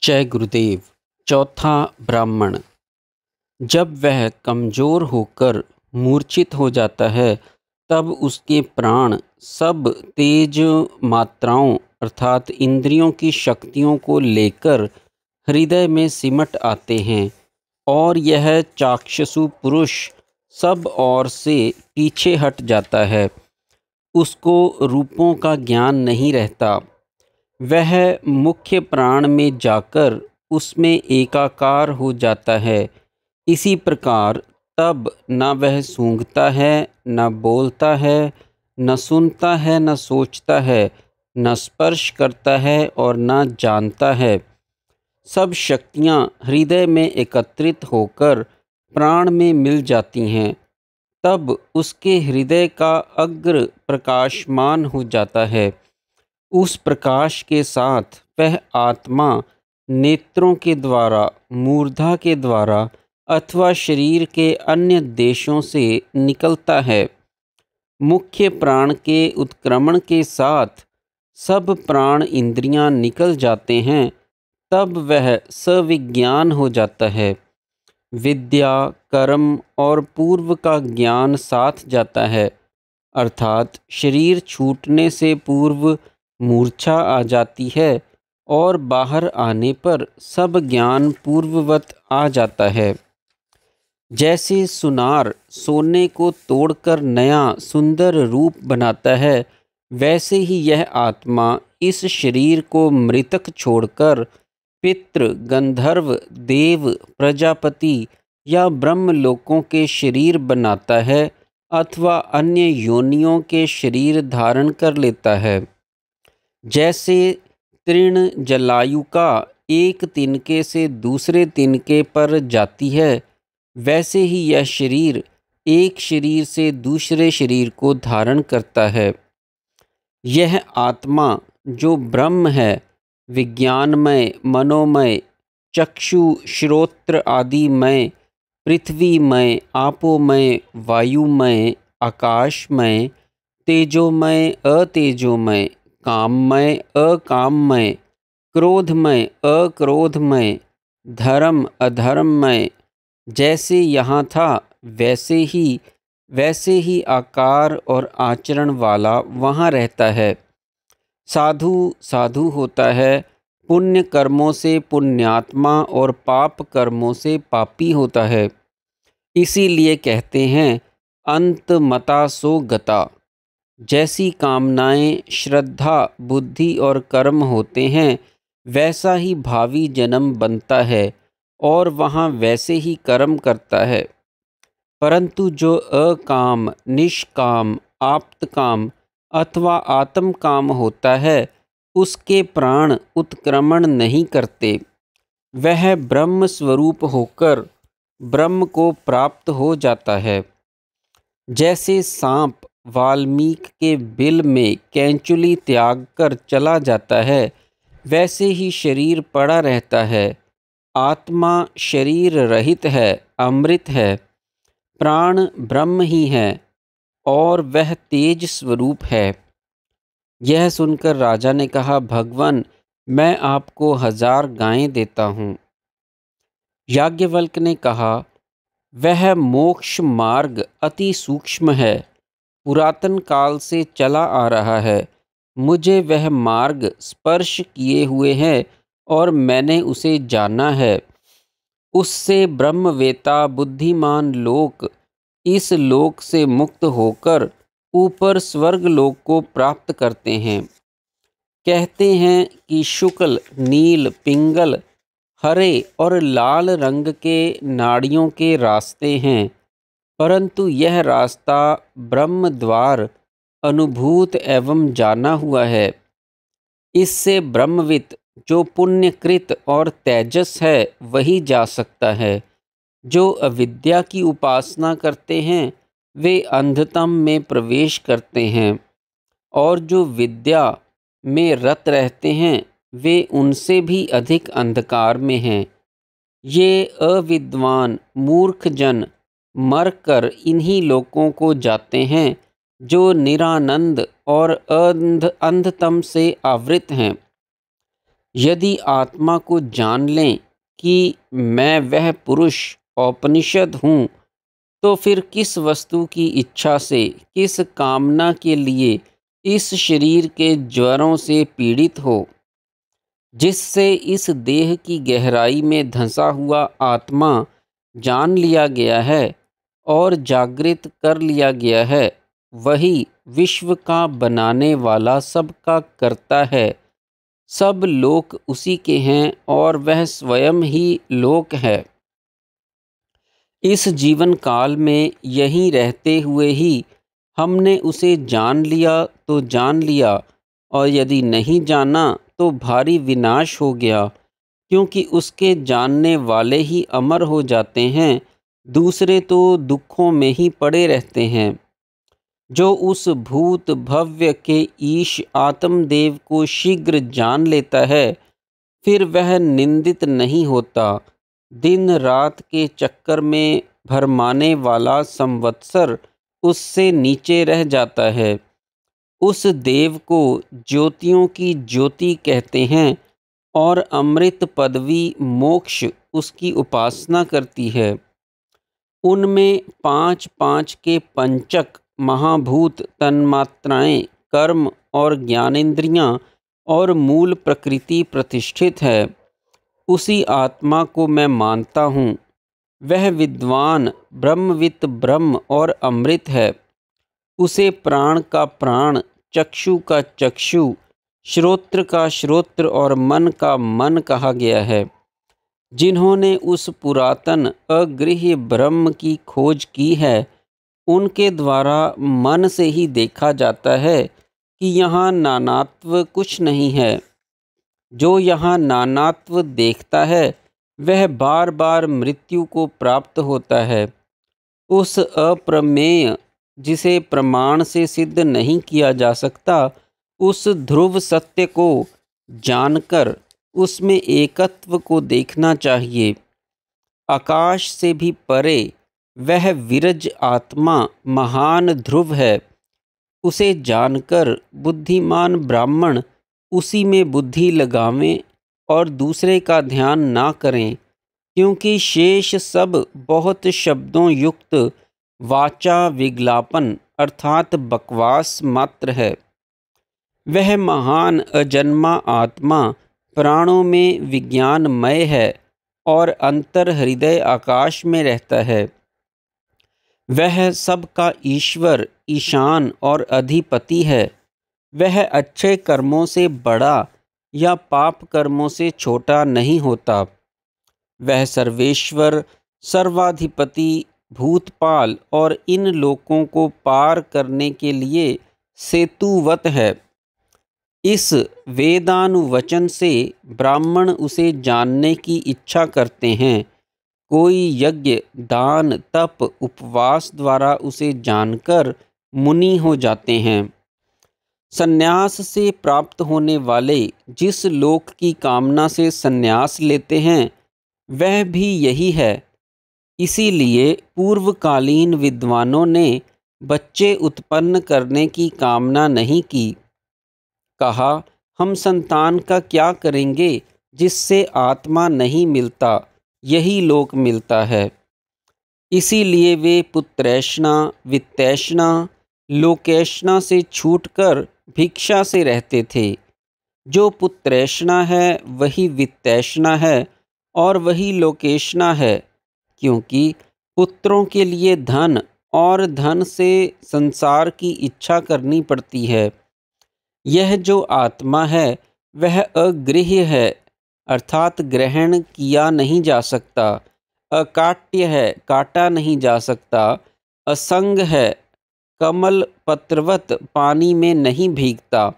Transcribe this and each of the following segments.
जय गुरुदेव। चौथा ब्राह्मण। जब वह कमज़ोर होकर मूर्छित हो जाता है तब उसके प्राण सब तेज मात्राओं अर्थात इंद्रियों की शक्तियों को लेकर हृदय में सिमट आते हैं और यह चाक्षुषु पुरुष सब ओर से पीछे हट जाता है। उसको रूपों का ज्ञान नहीं रहता। वह मुख्य प्राण में जाकर उसमें एकाकार हो जाता है। इसी प्रकार तब न वह सूंघता है, न बोलता है, न सुनता है, न सोचता है, न स्पर्श करता है और न जानता है। सब शक्तियाँ हृदय में एकत्रित होकर प्राण में मिल जाती हैं। तब उसके हृदय का अग्र प्रकाशमान हो जाता है। उस प्रकाश के साथ वह आत्मा नेत्रों के द्वारा, मूर्धा के द्वारा अथवा शरीर के अन्य देशों से निकलता है। मुख्य प्राण के उत्क्रमण के साथ सब प्राण इंद्रियां निकल जाते हैं। तब वह सविज्ञान हो जाता है। विद्या, कर्म और पूर्व का ज्ञान साथ जाता है, अर्थात शरीर छूटने से पूर्व मूर्छा आ जाती है और बाहर आने पर सब ज्ञान पूर्ववत आ जाता है। जैसे सुनार सोने को तोड़कर नया सुंदर रूप बनाता है, वैसे ही यह आत्मा इस शरीर को मृतक छोड़कर पितृ, गंधर्व, देव, प्रजापति या ब्रह्मलोकों के शरीर बनाता है अथवा अन्य योनियों के शरीर धारण कर लेता है। जैसे तृण जलायुका एक तिनके से दूसरे तिनके पर जाती है, वैसे ही यह शरीर एक शरीर से दूसरे शरीर को धारण करता है। यह आत्मा जो ब्रह्म है, विज्ञानमय, मनोमय, चक्षु, श्रोत्र आदिमय, पृथ्वीमय, आपोमय, वायुमय, आकाशमय, तेजोमय, अतेजोमय, काममय, अकाममय, क्रोधमय, अक्रोधमय, धर्म, अधर्ममय, जैसे यहाँ था वैसे ही आकार और आचरण वाला वहाँ रहता है। साधु साधु होता है, पुण्य कर्मों से पुण्यात्मा और पाप कर्मों से पापी होता है। इसीलिए कहते हैं अंत मता सो गता। जैसी कामनाएं, श्रद्धा, बुद्धि और कर्म होते हैं, वैसा ही भावी जन्म बनता है और वहाँ वैसे ही कर्म करता है। परंतु जो अकाम, निष्काम, आप्तकाम अथवा आत्मकाम होता है, उसके प्राण उत्क्रमण नहीं करते। वह ब्रह्म स्वरूप होकर ब्रह्म को प्राप्त हो जाता है। जैसे सांप वाल्मीकि के बिल में कैंचुली त्याग कर चला जाता है, वैसे ही शरीर पड़ा रहता है। आत्मा शरीर रहित है, अमृत है। प्राण ब्रह्म ही है और वह तेज स्वरूप है। यह सुनकर राजा ने कहा, भगवान, मैं आपको 1000 गायें देता हूँ। याज्ञवल्क्य ने कहा, वह मोक्ष मार्ग अति सूक्ष्म है, पुरातन काल से चला आ रहा है। मुझे वह मार्ग स्पर्श किए हुए है और मैंने उसे जाना है। उससे ब्रह्मवेता बुद्धिमान लोक इस लोक से मुक्त होकर ऊपर स्वर्ग लोक को प्राप्त करते हैं। कहते हैं कि शुक्ल, नील, पिंगल, हरे और लाल रंग के नाड़ियों के रास्ते हैं, परंतु यह रास्ता ब्रह्म द्वार अनुभूत एवं जाना हुआ है। इससे ब्रह्मवित् जो पुण्यकृत और तेजस है वही जा सकता है। जो अविद्या की उपासना करते हैं वे अंधतम में प्रवेश करते हैं, और जो विद्या में रत रहते हैं वे उनसे भी अधिक अंधकार में हैं। ये अविद्वान मूर्ख जन मरकर इन्हीं लोकों को जाते हैं जो निरानंद और अंधतम से आवृत हैं। यदि आत्मा को जान लें कि मैं वह पुरुष औपनिषद हूँ, तो फिर किस वस्तु की इच्छा से, किस कामना के लिए इस शरीर के ज्वरों से पीड़ित हो, जिससे इस देह की गहराई में धंसा हुआ आत्मा जान लिया गया है और जागृत कर लिया गया है, वही विश्व का बनाने वाला सबका करता है। सब लोक उसी के हैं और वह स्वयं ही लोक है। इस जीवन काल में यहीं रहते हुए ही हमने उसे जान लिया तो जान लिया, और यदि नहीं जाना तो भारी विनाश हो गया, क्योंकि उसके जानने वाले ही अमर हो जाते हैं, दूसरे तो दुखों में ही पड़े रहते हैं। जो उस भूत भव्य के ईश आत्मदेव को शीघ्र जान लेता है, फिर वह निंदित नहीं होता। दिन रात के चक्कर में भरमाने वाला संवत्सर उससे नीचे रह जाता है। उस देव को ज्योतियों की ज्योति कहते हैं और अमृत पदवी मोक्ष उसकी उपासना करती है। उनमें पांच पांच के पंचक महाभूत तन्मात्राएं, कर्म और ज्ञानेंद्रियां और मूल प्रकृति प्रतिष्ठित है। उसी आत्मा को मैं मानता हूँ। वह विद्वान ब्रह्मवित् ब्रह्म और अमृत है। उसे प्राण का प्राण, चक्षु का चक्षु, श्रोत्र का श्रोत्र और मन का मन कहा गया है। जिन्होंने उस पुरातन अगृह्य ब्रह्म की खोज की है, उनके द्वारा मन से ही देखा जाता है कि यहाँ नानात्व कुछ नहीं है। जो यहाँ नानात्व देखता है, वह बार बार मृत्यु को प्राप्त होता है। उस अप्रमेय जिसे प्रमाण से सिद्ध नहीं किया जा सकता, उस ध्रुव सत्य को जानकर उसमें एकत्व को देखना चाहिए। आकाश से भी परे वह विरज आत्मा महान ध्रुव है। उसे जानकर बुद्धिमान ब्राह्मण उसी में बुद्धि लगावें और दूसरे का ध्यान ना करें, क्योंकि शेष सब बहुत शब्दों युक्त वाचा विज्ञापन अर्थात बकवास मात्र है। वह महान अजन्मा आत्मा प्राणों में विज्ञानमय है और अंतर हृदय आकाश में रहता है। वह सबका ईश्वर, ईशान और अधिपति है। वह अच्छे कर्मों से बड़ा या पाप कर्मों से छोटा नहीं होता। वह सर्वेश्वर, सर्वाधिपति, भूतपाल और इन लोकों को पार करने के लिए सेतुवत है। इस वेदानुवचन से ब्राह्मण उसे जानने की इच्छा करते हैं। कोई यज्ञ, दान, तप, उपवास द्वारा उसे जानकर मुनि हो जाते हैं। संन्यास से प्राप्त होने वाले जिस लोक की कामना से संन्यास लेते हैं, वह भी यही है। इसीलिए पूर्वकालीन विद्वानों ने बच्चे उत्पन्न करने की कामना नहीं की। कहा, हम संतान का क्या करेंगे जिससे आत्मा नहीं मिलता, यही लोक मिलता है। इसीलिए वे पुत्रैष्णा, वित्तैष्णा, लोकैष्णा से छूटकर भिक्षा से रहते थे। जो पुत्रैष्णा है वही वित्तैष्णा है और वही लोकेष्णा है, क्योंकि पुत्रों के लिए धन और धन से संसार की इच्छा करनी पड़ती है। यह जो आत्मा है वह अगृह्य है, अर्थात ग्रहण किया नहीं जा सकता। अकाट्य है, काटा नहीं जा सकता। असंग है, कमल पत्रवत पानी में नहीं भीगता।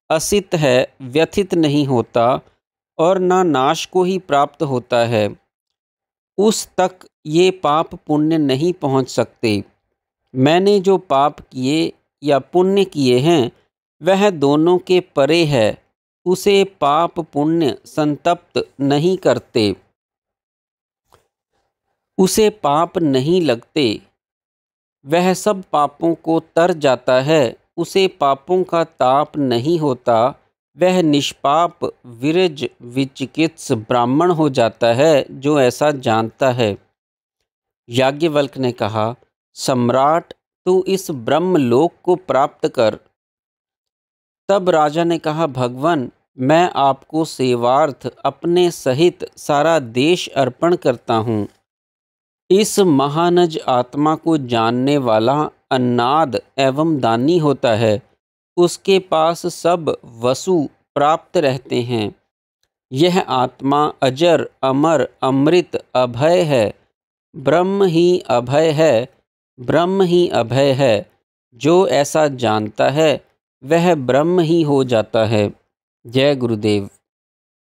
असित है, व्यथित नहीं होता और ना नाश को ही प्राप्त होता है। उस तक ये पाप पुण्य नहीं पहुँच सकते। मैंने जो पाप किए या पुण्य किए हैं, वह दोनों के परे है। उसे पाप पुण्य संतप्त नहीं करते, उसे पाप नहीं लगते। वह सब पापों को तर जाता है। उसे पापों का ताप नहीं होता, वह निष्पाप विरज विचिकित्स ब्राह्मण हो जाता है जो ऐसा जानता है। याज्ञवल्क्य ने कहा, सम्राट, तू इस ब्रह्मलोक को प्राप्त कर। तब राजा ने कहा, भगवन, मैं आपको सेवार्थ अपने सहित सारा देश अर्पण करता हूँ। इस महानज आत्मा को जानने वाला अन्नाद एवं दानी होता है। उसके पास सब वसु प्राप्त रहते हैं। यह आत्मा अजर अमर अमृत अभय है। ब्रह्म ही अभय है, ब्रह्म ही अभय है। जो ऐसा जानता है वह ब्रह्म ही हो जाता है। जय गुरुदेव।